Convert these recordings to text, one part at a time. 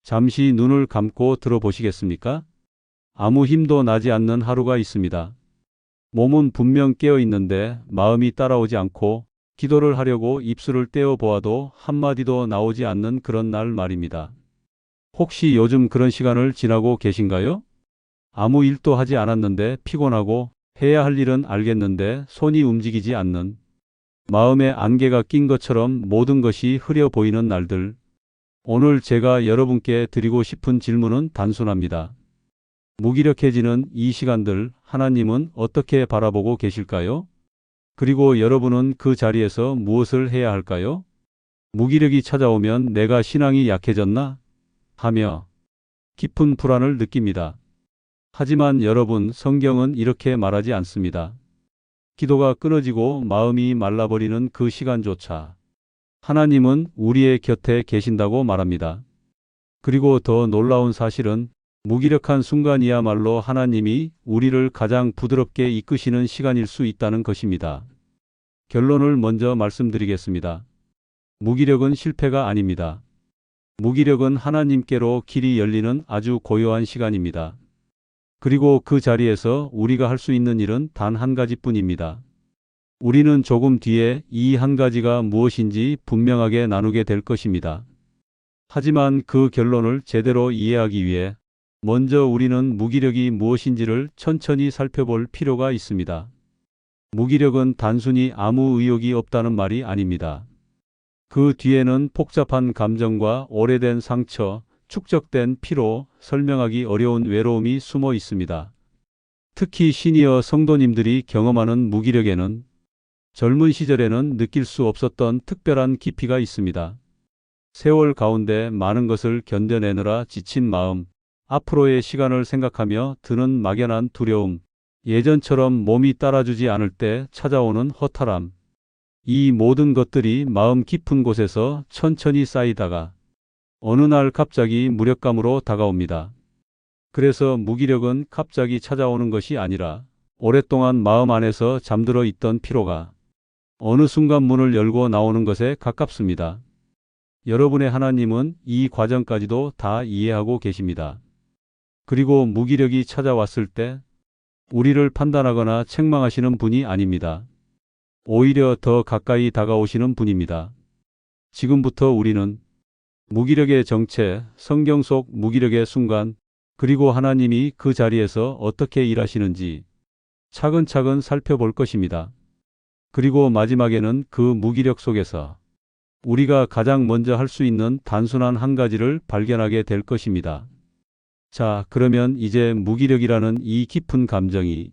잠시 눈을 감고 들어보시겠습니까? 아무 힘도 나지 않는 하루가 있습니다. 몸은 분명 깨어 있는데 마음이 따라오지 않고 기도를 하려고 입술을 떼어 보아도 한마디도 나오지 않는 그런 날 말입니다. 혹시 요즘 그런 시간을 지나고 계신가요? 아무 일도 하지 않았는데 피곤하고 해야 할 일은 알겠는데 손이 움직이지 않는, 마음에 안개가 낀 것처럼 모든 것이 흐려 보이는 날들. 오늘 제가 여러분께 드리고 싶은 질문은 단순합니다. 무기력해지는 이 시간들 하나님은 어떻게 바라보고 계실까요? 그리고 여러분은 그 자리에서 무엇을 해야 할까요? 무기력이 찾아오면 내가 신앙이 약해졌나? 하며 깊은 불안을 느낍니다. 하지만 여러분, 성경은 이렇게 말하지 않습니다. 기도가 끊어지고 마음이 말라버리는 그 시간조차 하나님은 우리의 곁에 계신다고 말합니다. 그리고 더 놀라운 사실은 무기력한 순간이야말로 하나님이 우리를 가장 부드럽게 이끄시는 시간일 수 있다는 것입니다. 결론을 먼저 말씀드리겠습니다. 무기력은 실패가 아닙니다. 무기력은 하나님께로 길이 열리는 아주 고요한 시간입니다. 그리고 그 자리에서 우리가 할 수 있는 일은 단 한 가지뿐입니다. 우리는 조금 뒤에 이 한 가지가 무엇인지 분명하게 나누게 될 것입니다. 하지만 그 결론을 제대로 이해하기 위해 먼저 우리는 무기력이 무엇인지를 천천히 살펴볼 필요가 있습니다. 무기력은 단순히 아무 의욕이 없다는 말이 아닙니다. 그 뒤에는 복잡한 감정과 오래된 상처, 축적된 피로, 설명하기 어려운 외로움이 숨어 있습니다. 특히 시니어 성도님들이 경험하는 무기력에는 젊은 시절에는 느낄 수 없었던 특별한 깊이가 있습니다. 세월 가운데 많은 것을 견뎌내느라 지친 마음, 앞으로의 시간을 생각하며 드는 막연한 두려움, 예전처럼 몸이 따라주지 않을 때 찾아오는 허탈함, 이 모든 것들이 마음 깊은 곳에서 천천히 쌓이다가 어느 날 갑자기 무력감으로 다가옵니다. 그래서 무기력은 갑자기 찾아오는 것이 아니라 오랫동안 마음 안에서 잠들어 있던 피로가 어느 순간 문을 열고 나오는 것에 가깝습니다. 여러분의 하나님은 이 과정까지도 다 이해하고 계십니다. 그리고 무기력이 찾아왔을 때 우리를 판단하거나 책망하시는 분이 아닙니다. 오히려 더 가까이 다가오시는 분입니다. 지금부터 우리는 무기력의 정체, 성경 속 무기력의 순간, 그리고 하나님이 그 자리에서 어떻게 일하시는지 차근차근 살펴볼 것입니다. 그리고 마지막에는 그 무기력 속에서 우리가 가장 먼저 할 수 있는 단순한 한 가지를 발견하게 될 것입니다. 자, 그러면 이제 무기력이라는 이 깊은 감정이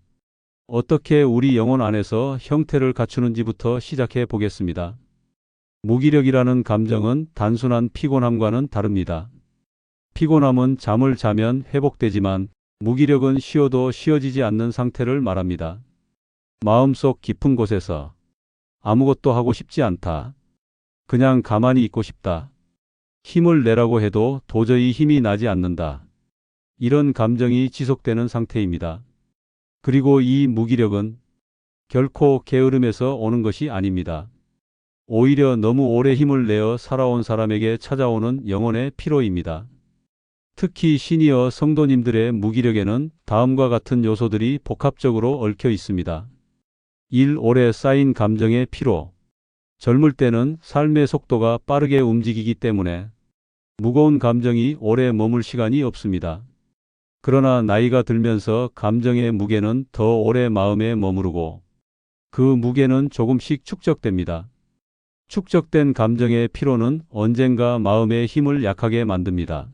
어떻게 우리 영혼 안에서 형태를 갖추는지부터 시작해 보겠습니다. 무기력이라는 감정은 단순한 피곤함과는 다릅니다. 피곤함은 잠을 자면 회복되지만 무기력은 쉬어도 쉬어지지 않는 상태를 말합니다. 마음속 깊은 곳에서 아무것도 하고 싶지 않다. 그냥 가만히 있고 싶다. 힘을 내라고 해도 도저히 힘이 나지 않는다. 이런 감정이 지속되는 상태입니다. 그리고 이 무기력은 결코 게으름에서 오는 것이 아닙니다. 오히려 너무 오래 힘을 내어 살아온 사람에게 찾아오는 영혼의 피로입니다. 특히 시니어 성도님들의 무기력에는 다음과 같은 요소들이 복합적으로 얽혀 있습니다. 1. 오래 쌓인 감정의 피로. 젊을 때는 삶의 속도가 빠르게 움직이기 때문에 무거운 감정이 오래 머물 시간이 없습니다. 그러나 나이가 들면서 감정의 무게는 더 오래 마음에 머무르고 그 무게는 조금씩 축적됩니다. 축적된 감정의 피로는 언젠가 마음의 힘을 약하게 만듭니다.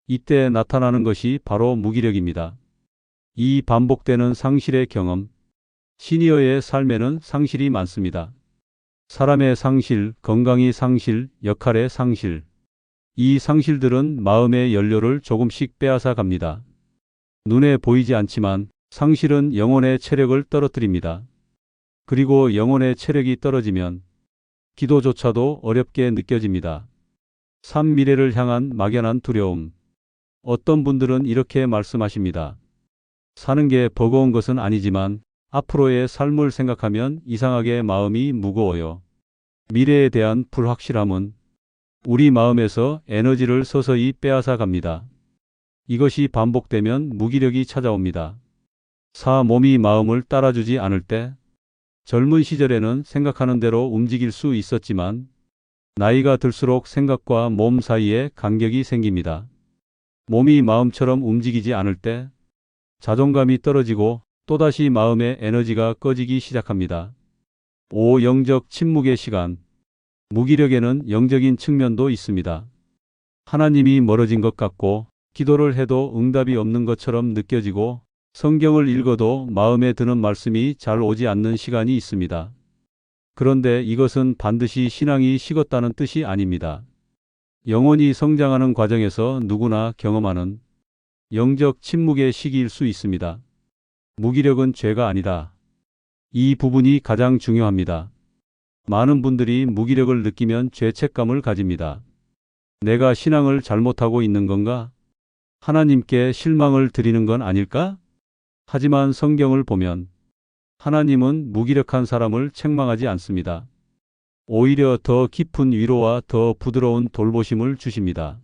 이때 나타나는 것이 바로 무기력입니다. 이 반복되는 상실의 경험. 시니어의 삶에는 상실이 많습니다. 사람의 상실, 건강의 상실, 역할의 상실. 이 상실들은 마음의 연료를 조금씩 빼앗아 갑니다. 눈에 보이지 않지만 상실은 영혼의 체력을 떨어뜨립니다. 그리고 영혼의 체력이 떨어지면 기도조차도 어렵게 느껴집니다. 삶 미래를 향한 막연한 두려움. 어떤 분들은 이렇게 말씀하십니다. 사는 게 버거운 것은 아니지만 앞으로의 삶을 생각하면 이상하게 마음이 무거워요. 미래에 대한 불확실함은 우리 마음에서 에너지를 서서히 빼앗아 갑니다. 이것이 반복되면 무기력이 찾아옵니다. 4. 몸이 마음을 따라주지 않을 때 젊은 시절에는 생각하는 대로 움직일 수 있었지만 나이가 들수록 생각과 몸 사이에 간격이 생깁니다. 몸이 마음처럼 움직이지 않을 때 자존감이 떨어지고 또다시 마음의 에너지가 꺼지기 시작합니다. 5. 영적 침묵의 시간. 무기력에는 영적인 측면도 있습니다. 하나님이 멀어진 것 같고 기도를 해도 응답이 없는 것처럼 느껴지고 성경을 읽어도 마음에 드는 말씀이 잘 오지 않는 시간이 있습니다. 그런데 이것은 반드시 신앙이 식었다는 뜻이 아닙니다. 영혼이 성장하는 과정에서 누구나 경험하는 영적 침묵의 시기일 수 있습니다. 무기력은 죄가 아니다. 이 부분이 가장 중요합니다. 많은 분들이 무기력을 느끼면 죄책감을 가집니다. 내가 신앙을 잘못하고 있는 건가? 하나님께 실망을 드리는 건 아닐까? 하지만 성경을 보면 하나님은 무기력한 사람을 책망하지 않습니다. 오히려 더 깊은 위로와 더 부드러운 돌보심을 주십니다.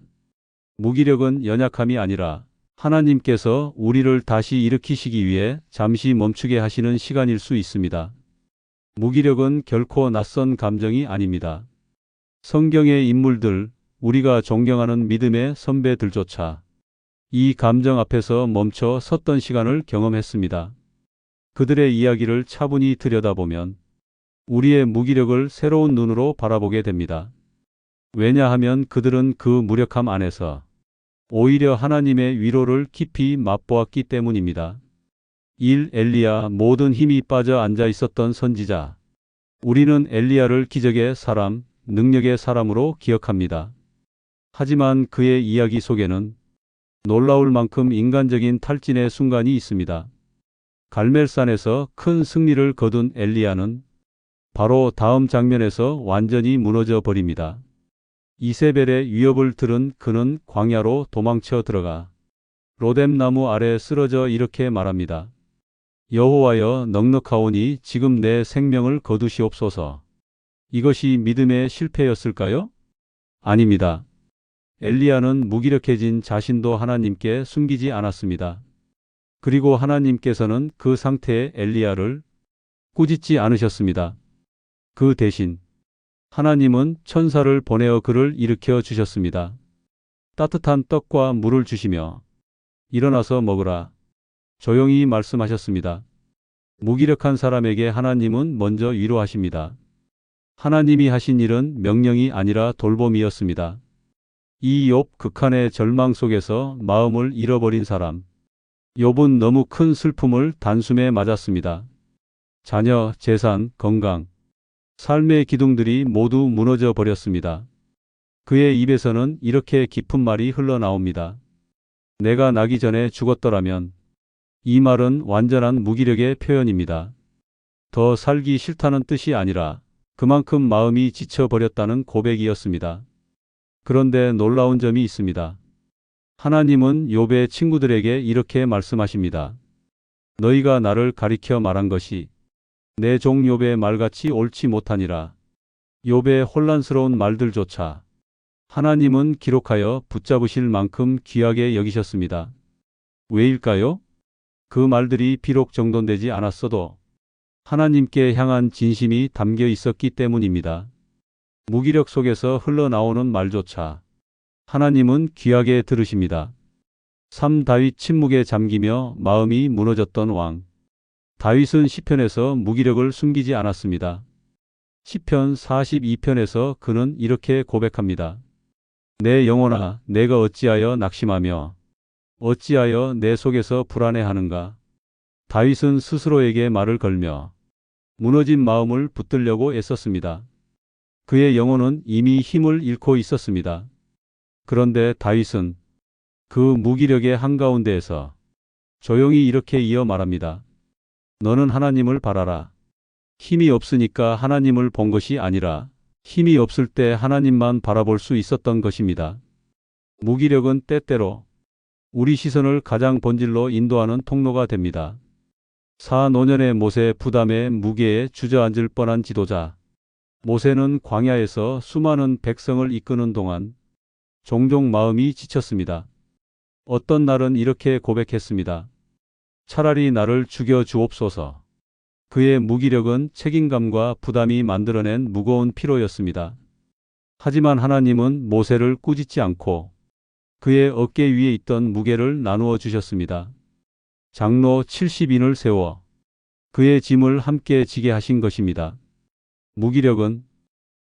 무기력은 연약함이 아니라 하나님께서 우리를 다시 일으키시기 위해 잠시 멈추게 하시는 시간일 수 있습니다. 무기력은 결코 낯선 감정이 아닙니다. 성경의 인물들, 우리가 존경하는 믿음의 선배들조차 이 감정 앞에서 멈춰 섰던 시간을 경험했습니다. 그들의 이야기를 차분히 들여다보면 우리의 무기력을 새로운 눈으로 바라보게 됩니다. 왜냐하면 그들은 그 무력함 안에서 오히려 하나님의 위로를 깊이 맛보았기 때문입니다. 1. 엘리야, 모든 힘이 빠져 앉아 있었던 선지자. 우리는 엘리야를 기적의 사람, 능력의 사람으로 기억합니다. 하지만 그의 이야기 속에는 놀라울 만큼 인간적인 탈진의 순간이 있습니다. 갈멜산에서 큰 승리를 거둔 엘리야는 바로 다음 장면에서 완전히 무너져 버립니다. 이세벨의 위협을 들은 그는 광야로 도망쳐 들어가 로뎀나무 아래 쓰러져 이렇게 말합니다. 여호와여, 넉넉하오니 지금 내 생명을 거두시옵소서. 이것이 믿음의 실패였을까요? 아닙니다. 엘리야는 무기력해진 자신도 하나님께 숨기지 않았습니다. 그리고 하나님께서는 그 상태의 엘리야를 꾸짖지 않으셨습니다. 그 대신 하나님은 천사를 보내어 그를 일으켜 주셨습니다. 따뜻한 떡과 물을 주시며 일어나서 먹으라. 조용히 말씀하셨습니다. 무기력한 사람에게 하나님은 먼저 위로하십니다. 하나님이 하신 일은 명령이 아니라 돌봄이었습니다. 이 욥 극한의 절망 속에서 마음을 잃어버린 사람. 욥은 너무 큰 슬픔을 단숨에 맞았습니다. 자녀, 재산, 건강, 삶의 기둥들이 모두 무너져 버렸습니다. 그의 입에서는 이렇게 깊은 말이 흘러나옵니다. 내가 나기 전에 죽었더라면. 이 말은 완전한 무기력의 표현입니다. 더 살기 싫다는 뜻이 아니라 그만큼 마음이 지쳐버렸다는 고백이었습니다. 그런데 놀라운 점이 있습니다. 하나님은 욥의 친구들에게 이렇게 말씀하십니다. 너희가 나를 가리켜 말한 것이 내 종 욥의 말같이 옳지 못하니라. 욥의 혼란스러운 말들조차 하나님은 기록하여 붙잡으실 만큼 귀하게 여기셨습니다. 왜일까요? 그 말들이 비록 정돈되지 않았어도 하나님께 향한 진심이 담겨 있었기 때문입니다. 무기력 속에서 흘러나오는 말조차 하나님은 귀하게 들으십니다. 3. 다윗 침묵에 잠기며 마음이 무너졌던 왕. 다윗은 시편에서 무기력을 숨기지 않았습니다. 시편 42편에서 그는 이렇게 고백합니다. 내 영혼아, 내가 어찌하여 낙심하며 어찌하여 내 속에서 불안해하는가. 다윗은 스스로에게 말을 걸며 무너진 마음을 붙들려고 애썼습니다. 그의 영혼은 이미 힘을 잃고 있었습니다. 그런데 다윗은 그 무기력의 한가운데에서 조용히 이렇게 이어 말합니다. 너는 하나님을 바라라. 힘이 없으니까 하나님을 본 것이 아니라 힘이 없을 때 하나님만 바라볼 수 있었던 것입니다. 무기력은 때때로 우리 시선을 가장 본질로 인도하는 통로가 됩니다. 4. 노년의 못의 부담에 무게에 주저앉을 뻔한 지도자. 모세는 광야에서 수많은 백성을 이끄는 동안 종종 마음이 지쳤습니다. 어떤 날은 이렇게 고백했습니다. 차라리 나를 죽여 주옵소서. 그의 무기력은 책임감과 부담이 만들어낸 무거운 피로였습니다. 하지만 하나님은 모세를 꾸짖지 않고 그의 어깨 위에 있던 무게를 나누어 주셨습니다. 장로 70인을 세워 그의 짐을 함께 지게 하신 것입니다. 무기력은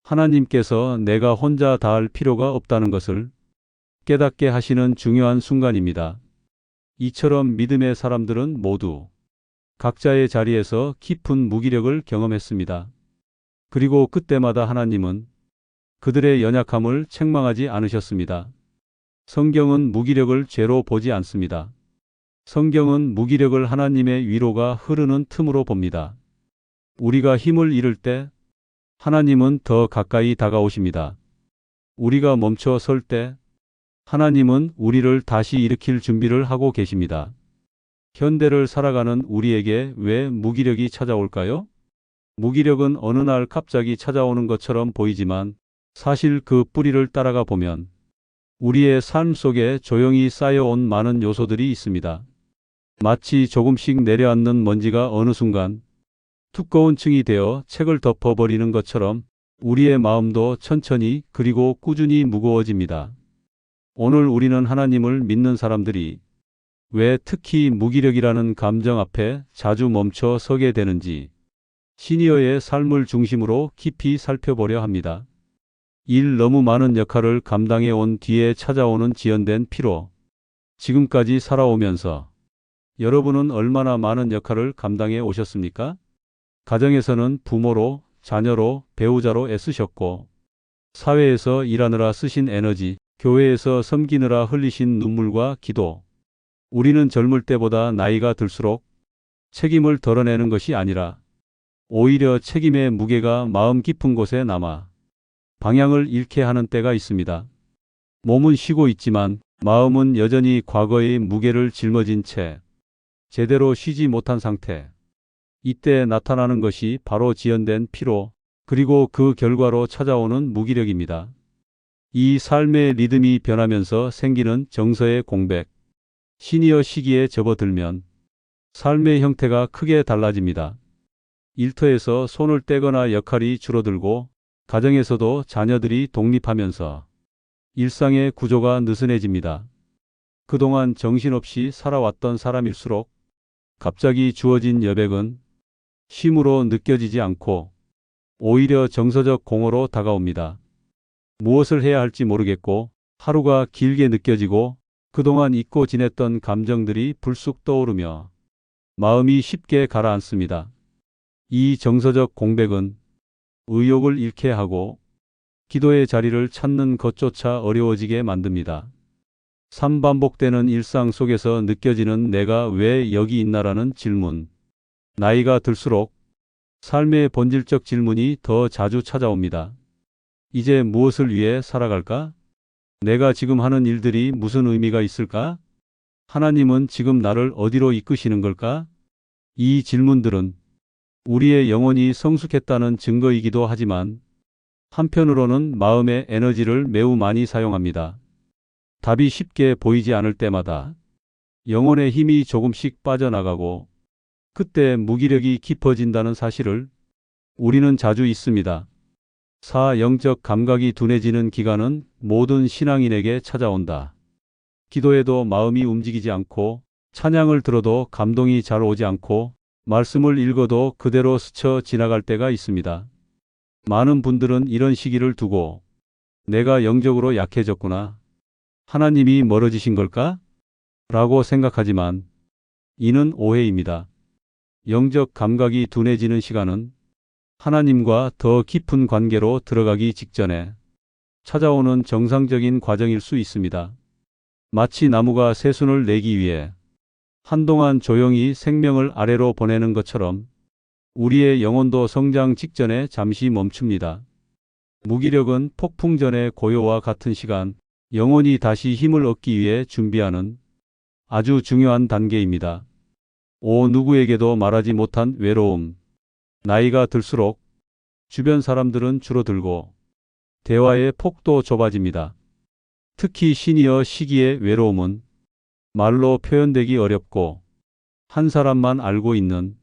하나님께서 내가 혼자 다할 필요가 없다는 것을 깨닫게 하시는 중요한 순간입니다. 이처럼 믿음의 사람들은 모두 각자의 자리에서 깊은 무기력을 경험했습니다. 그리고 그때마다 하나님은 그들의 연약함을 책망하지 않으셨습니다. 성경은 무기력을 죄로 보지 않습니다. 성경은 무기력을 하나님의 위로가 흐르는 틈으로 봅니다. 우리가 힘을 잃을 때 하나님은 더 가까이 다가오십니다. 우리가 멈춰 설 때 하나님은 우리를 다시 일으킬 준비를 하고 계십니다. 현대를 살아가는 우리에게 왜 무기력이 찾아올까요? 무기력은 어느 날 갑자기 찾아오는 것처럼 보이지만 사실 그 뿌리를 따라가 보면 우리의 삶 속에 조용히 쌓여온 많은 요소들이 있습니다. 마치 조금씩 내려앉는 먼지가 어느 순간 두꺼운 층이 되어 책을 덮어버리는 것처럼 우리의 마음도 천천히 그리고 꾸준히 무거워집니다. 오늘 우리는 하나님을 믿는 사람들이 왜 특히 무기력이라는 감정 앞에 자주 멈춰 서게 되는지 시니어의 삶을 중심으로 깊이 살펴보려 합니다. 일 너무 많은 역할을 감당해 온 뒤에 찾아오는 지연된 피로. 지금까지 살아오면서 여러분은 얼마나 많은 역할을 감당해 오셨습니까? 가정에서는 부모로, 자녀로, 배우자로 애쓰셨고, 사회에서 일하느라 쓰신 에너지, 교회에서 섬기느라 흘리신 눈물과 기도. 우리는 젊을 때보다 나이가 들수록 책임을 덜어내는 것이 아니라 오히려 책임의 무게가 마음 깊은 곳에 남아 방향을 잃게 하는 때가 있습니다. 몸은 쉬고 있지만 마음은 여전히 과거의 무게를 짊어진 채 제대로 쉬지 못한 상태. 이때 나타나는 것이 바로 지연된 피로, 그리고 그 결과로 찾아오는 무기력입니다. 이 삶의 리듬이 변하면서 생기는 정서의 공백. 시니어 시기에 접어들면 삶의 형태가 크게 달라집니다. 일터에서 손을 떼거나 역할이 줄어들고 가정에서도 자녀들이 독립하면서 일상의 구조가 느슨해집니다. 그동안 정신없이 살아왔던 사람일수록 갑자기 주어진 여백은 쉼으로 느껴지지 않고 오히려 정서적 공허로 다가옵니다. 무엇을 해야 할지 모르겠고 하루가 길게 느껴지고 그동안 잊고 지냈던 감정들이 불쑥 떠오르며 마음이 쉽게 가라앉습니다. 이 정서적 공백은 의욕을 잃게 하고 기도의 자리를 찾는 것조차 어려워지게 만듭니다. 반복되는 일상 속에서 느껴지는 내가 왜 여기 있나라는 질문. 나이가 들수록 삶의 본질적 질문이 더 자주 찾아옵니다. 이제 무엇을 위해 살아갈까? 내가 지금 하는 일들이 무슨 의미가 있을까? 하나님은 지금 나를 어디로 이끄시는 걸까? 이 질문들은 우리의 영혼이 성숙했다는 증거이기도 하지만 한편으로는 마음의 에너지를 매우 많이 사용합니다. 답이 쉽게 보이지 않을 때마다 영혼의 힘이 조금씩 빠져나가고 그때 무기력이 깊어진다는 사실을 우리는 자주 잊습니다. 영적 감각이 둔해지는 기간은 모든 신앙인에게 찾아온다. 기도해도 마음이 움직이지 않고 찬양을 들어도 감동이 잘 오지 않고 말씀을 읽어도 그대로 스쳐 지나갈 때가 있습니다. 많은 분들은 이런 시기를 두고 내가 영적으로 약해졌구나. 하나님이 멀어지신 걸까? 라고 생각하지만 이는 오해입니다. 영적 감각이 둔해지는 시간은 하나님과 더 깊은 관계로 들어가기 직전에 찾아오는 정상적인 과정일 수 있습니다. 마치 나무가 새순을 내기 위해 한동안 조용히 생명을 아래로 보내는 것처럼 우리의 영혼도 성장 직전에 잠시 멈춥니다. 무기력은 폭풍 전의 고요와 같은 시간, 영혼이 다시 힘을 얻기 위해 준비하는 아주 중요한 단계입니다. 누구에게도 말하지 못한 외로움. 나이가 들수록 주변 사람들은 줄어들고 대화의 폭도 좁아집니다. 특히 시니어 시기의 외로움은 말로 표현되기 어렵고 한 사람만 알고 있는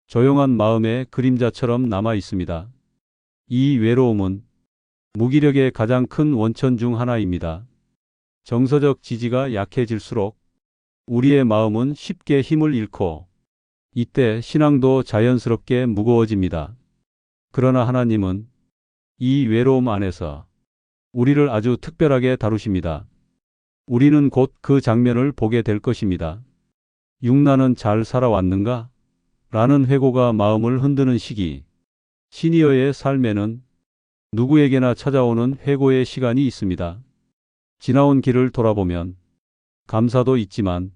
조용한 마음의 그림자처럼 남아 있습니다. 이 외로움은 무기력의 가장 큰 원천 중 하나입니다. 정서적 지지가 약해질수록 우리의 마음은 쉽게 힘을 잃고 이때 신앙도 자연스럽게 무거워집니다. 그러나 하나님은 이 외로움 안에서 우리를 아주 특별하게 다루십니다. 우리는 곧 그 장면을 보게 될 것입니다. 육나는 잘 살아왔는가? 라는 회고가 마음을 흔드는 시기. 시니어의 삶에는 누구에게나 찾아오는 회고의 시간이 있습니다. 지나온 길을 돌아보면 감사도 있지만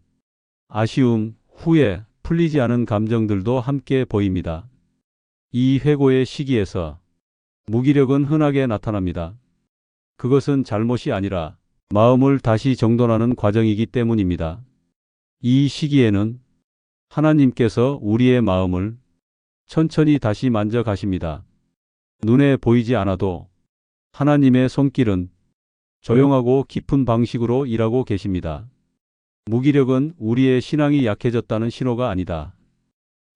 아쉬움, 후회, 풀리지 않은 감정들도 함께 보입니다. 이 회고의 시기에서 무기력은 흔하게 나타납니다. 그것은 잘못이 아니라 마음을 다시 정돈하는 과정이기 때문입니다. 이 시기에는 하나님께서 우리의 마음을 천천히 다시 만져가십니다. 눈에 보이지 않아도 하나님의 손길은 조용하고 깊은 방식으로 일하고 계십니다. 무기력은 우리의 신앙이 약해졌다는 신호가 아니다.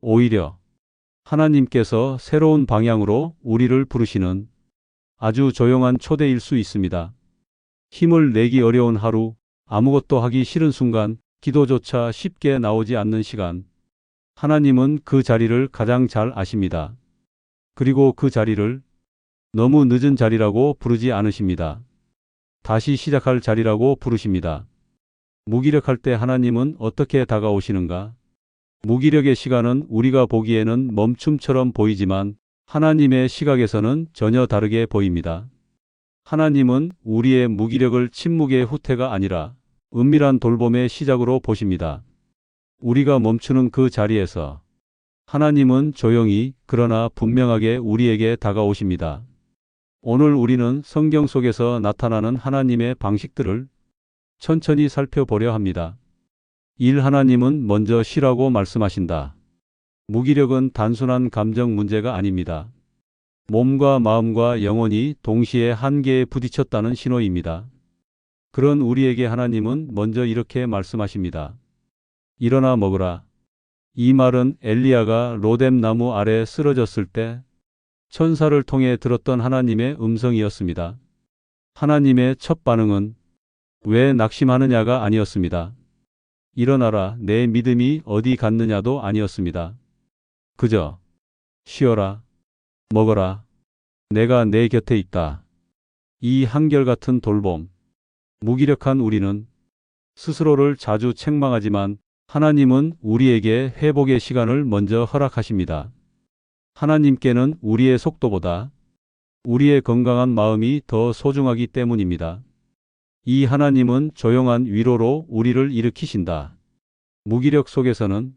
오히려 하나님께서 새로운 방향으로 우리를 부르시는 아주 조용한 초대일 수 있습니다. 힘을 내기 어려운 하루, 아무것도 하기 싫은 순간, 기도조차 쉽게 나오지 않는 시간. 하나님은 그 자리를 가장 잘 아십니다. 그리고 그 자리를 너무 늦은 자리라고 부르지 않으십니다. 다시 시작할 자리라고 부르십니다. 무기력할 때 하나님은 어떻게 다가오시는가? 무기력의 시간은 우리가 보기에는 멈춤처럼 보이지만 하나님의 시각에서는 전혀 다르게 보입니다. 하나님은 우리의 무기력을 침묵의 후퇴가 아니라 은밀한 돌봄의 시작으로 보십니다. 우리가 멈추는 그 자리에서 하나님은 조용히 그러나 분명하게 우리에게 다가오십니다. 오늘 우리는 성경 속에서 나타나는 하나님의 방식들을 천천히 살펴보려 합니다. 1. 하나님은 먼저 쉬라고 말씀하신다. 무기력은 단순한 감정 문제가 아닙니다. 몸과 마음과 영혼이 동시에 한계에 부딪혔다는 신호입니다. 그런 우리에게 하나님은 먼저 이렇게 말씀하십니다. 일어나 먹으라. 이 말은 엘리야가 로뎀 나무 아래 쓰러졌을 때 천사를 통해 들었던 하나님의 음성이었습니다. 하나님의 첫 반응은 왜 낙심하느냐가 아니었습니다. 일어나라, 내 믿음이 어디 갔느냐도 아니었습니다. 그저 쉬어라, 먹어라, 내가 내 곁에 있다. 이 한결같은 돌봄. 무기력한 우리는 스스로를 자주 책망하지만 하나님은 우리에게 회복의 시간을 먼저 허락하십니다. 하나님께는 우리의 속도보다 우리의 건강한 마음이 더 소중하기 때문입니다. 이 하나님은 조용한 위로로 우리를 일으키신다. 무기력 속에서는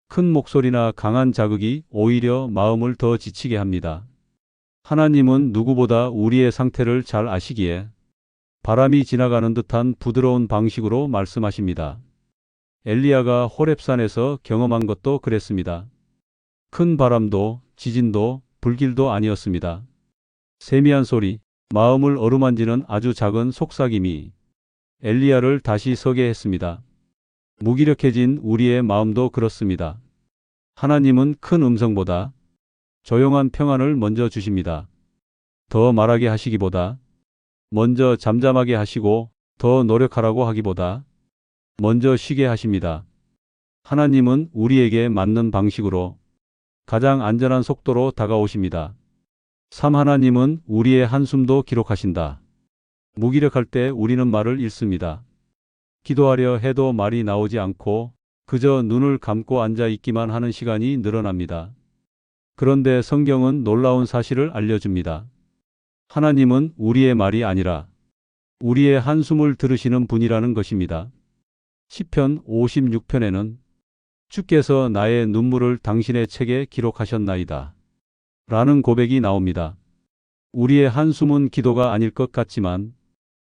큰 목소리나 강한 자극이 오히려 마음을 더 지치게 합니다. 하나님은 누구보다 우리의 상태를 잘 아시기에 바람이 지나가는 듯한 부드러운 방식으로 말씀하십니다. 엘리야가 호렙산에서 경험한 것도 그랬습니다. 큰 바람도 지진도 불길도 아니었습니다. 세미한 소리, 마음을 어루만지는 아주 작은 속삭임이 엘리야를 다시 서게 했습니다. 무기력해진 우리의 마음도 그렇습니다. 하나님은 큰 음성보다 조용한 평안을 먼저 주십니다. 더 말하게 하시기보다 먼저 잠잠하게 하시고 더 노력하라고 하기보다 먼저 쉬게 하십니다. 하나님은 우리에게 맞는 방식으로 가장 안전한 속도로 다가오십니다. 3. 하나님은 우리의 한숨도 기록하신다. 무기력할 때 우리는 말을 잃습니다. 기도하려 해도 말이 나오지 않고 그저 눈을 감고 앉아 있기만 하는 시간이 늘어납니다. 그런데 성경은 놀라운 사실을 알려줍니다. 하나님은 우리의 말이 아니라 우리의 한숨을 들으시는 분이라는 것입니다. 시편 56편에는 주께서 나의 눈물을 당신의 책에 기록하셨나이다. 라는 고백이 나옵니다. 우리의 한숨은 기도가 아닐 것 같지만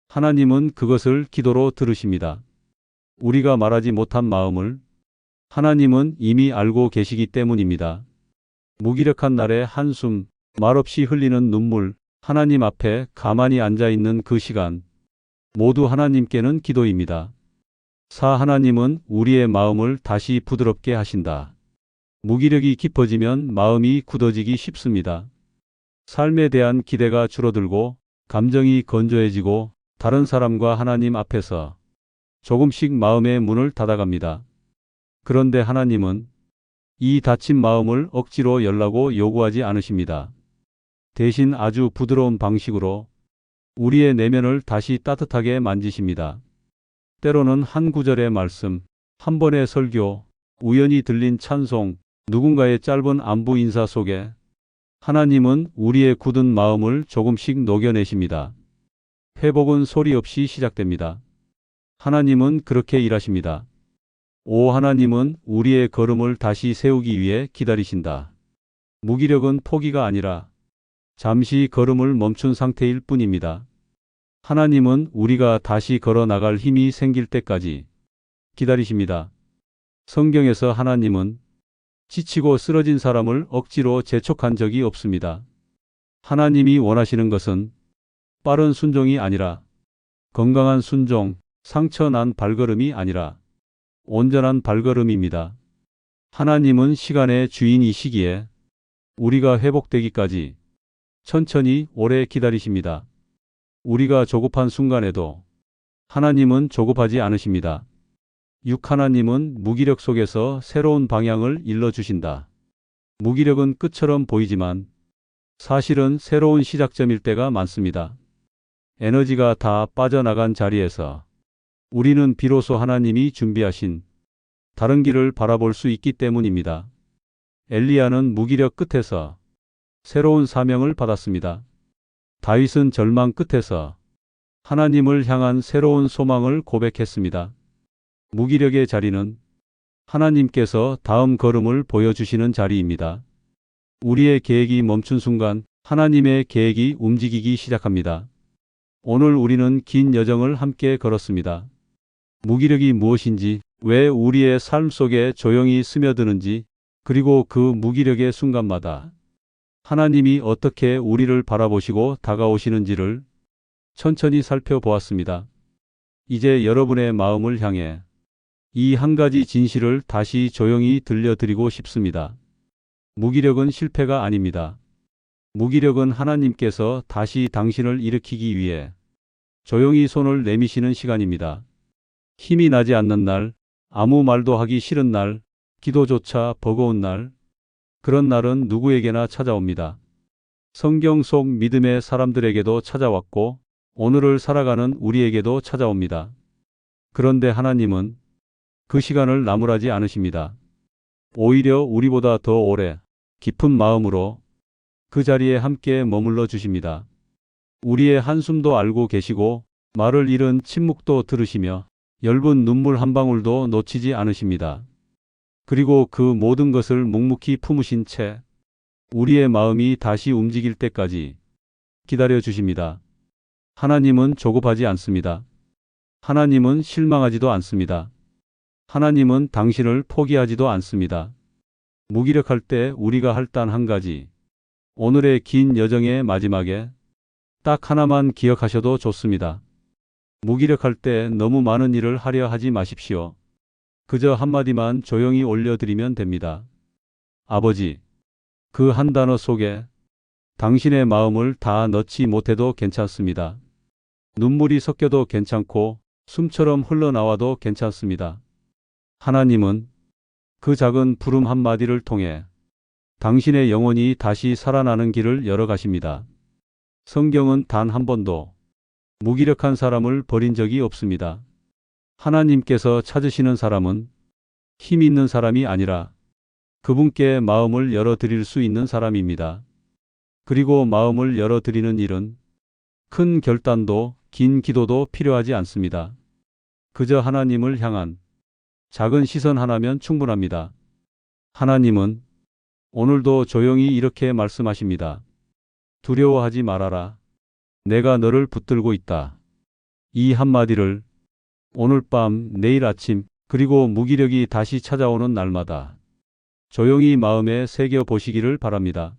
하나님은 그것을 기도로 들으십니다. 우리가 말하지 못한 마음을 하나님은 이미 알고 계시기 때문입니다. 무기력한 날의 한숨, 말없이 흘리는 눈물, 하나님 앞에 가만히 앉아 있는 그 시간, 모두 하나님께는 기도입니다. 하나님은 우리의 마음을 다시 부드럽게 하신다. 무기력이 깊어지면 마음이 굳어지기 쉽습니다. 삶에 대한 기대가 줄어들고 감정이 건조해지고 다른 사람과 하나님 앞에서 조금씩 마음의 문을 닫아갑니다. 그런데 하나님은 이 닫힌 마음을 억지로 열라고 요구하지 않으십니다. 대신 아주 부드러운 방식으로 우리의 내면을 다시 따뜻하게 만지십니다. 때로는 한 구절의 말씀, 한 번의 설교, 우연히 들린 찬송, 누군가의 짧은 안부 인사 속에 하나님은 우리의 굳은 마음을 조금씩 녹여내십니다. 회복은 소리 없이 시작됩니다. 하나님은 그렇게 일하십니다. 하나님은 우리의 걸음을 다시 세우기 위해 기다리신다. 무기력은 포기가 아니라 잠시 걸음을 멈춘 상태일 뿐입니다. 하나님은 우리가 다시 걸어 나갈 힘이 생길 때까지 기다리십니다. 성경에서 하나님은 지치고 쓰러진 사람을 억지로 재촉한 적이 없습니다. 하나님이 원하시는 것은 빠른 순종이 아니라 건강한 순종, 상처 난 발걸음이 아니라 온전한 발걸음입니다. 하나님은 시간의 주인이시기에 우리가 회복되기까지 천천히 오래 기다리십니다. 우리가 조급한 순간에도 하나님은 조급하지 않으십니다. 하나님은 무기력 속에서 새로운 방향을 일러주신다. 무기력은 끝처럼 보이지만 사실은 새로운 시작점일 때가 많습니다. 에너지가 다 빠져나간 자리에서 우리는 비로소 하나님이 준비하신 다른 길을 바라볼 수 있기 때문입니다. 엘리야는 무기력 끝에서 새로운 사명을 받았습니다. 다윗은 절망 끝에서 하나님을 향한 새로운 소망을 고백했습니다. 무기력의 자리는 하나님께서 다음 걸음을 보여주시는 자리입니다. 우리의 계획이 멈춘 순간 하나님의 계획이 움직이기 시작합니다. 오늘 우리는 긴 여정을 함께 걸었습니다. 무기력이 무엇인지, 왜 우리의 삶 속에 조용히 스며드는지, 그리고 그 무기력의 순간마다 하나님이 어떻게 우리를 바라보시고 다가오시는지를 천천히 살펴보았습니다. 이제 여러분의 마음을 향해 이 한 가지 진실을 다시 조용히 들려드리고 싶습니다. 무기력은 실패가 아닙니다. 무기력은 하나님께서 다시 당신을 일으키기 위해 조용히 손을 내미시는 시간입니다. 힘이 나지 않는 날, 아무 말도 하기 싫은 날, 기도조차 버거운 날, 그런 날은 누구에게나 찾아옵니다. 성경 속 믿음의 사람들에게도 찾아왔고 오늘을 살아가는 우리에게도 찾아옵니다. 그런데 하나님은 그 시간을 나무라지 않으십니다. 오히려 우리보다 더 오래, 깊은 마음으로 그 자리에 함께 머물러 주십니다. 우리의 한숨도 알고 계시고 말을 잃은 침묵도 들으시며 엷은 눈물 한 방울도 놓치지 않으십니다. 그리고 그 모든 것을 묵묵히 품으신 채 우리의 마음이 다시 움직일 때까지 기다려 주십니다. 하나님은 조급하지 않습니다. 하나님은 실망하지도 않습니다. 하나님은 당신을 포기하지도 않습니다. 무기력할 때 우리가 할 단 한 가지, 오늘의 긴 여정의 마지막에 딱 하나만 기억하셔도 좋습니다. 무기력할 때 너무 많은 일을 하려 하지 마십시오. 그저 한마디만 조용히 올려드리면 됩니다. 아버지, 그 한 단어 속에 당신의 마음을 다 넣지 못해도 괜찮습니다. 눈물이 섞여도 괜찮고 숨처럼 흘러나와도 괜찮습니다. 하나님은 그 작은 부름 한마디를 통해 당신의 영혼이 다시 살아나는 길을 열어가십니다. 성경은 단 한 번도 무기력한 사람을 버린 적이 없습니다. 하나님께서 찾으시는 사람은 힘 있는 사람이 아니라 그분께 마음을 열어드릴 수 있는 사람입니다. 그리고 마음을 열어드리는 일은 큰 결단도 긴 기도도 필요하지 않습니다. 그저 하나님을 향한 작은 시선 하나면 충분합니다. 하나님은 오늘도 조용히 이렇게 말씀하십니다. 두려워하지 말아라. 내가 너를 붙들고 있다. 이 한마디를 오늘 밤, 내일 아침, 그리고 무기력이 다시 찾아오는 날마다 조용히 마음에 새겨 보시기를 바랍니다.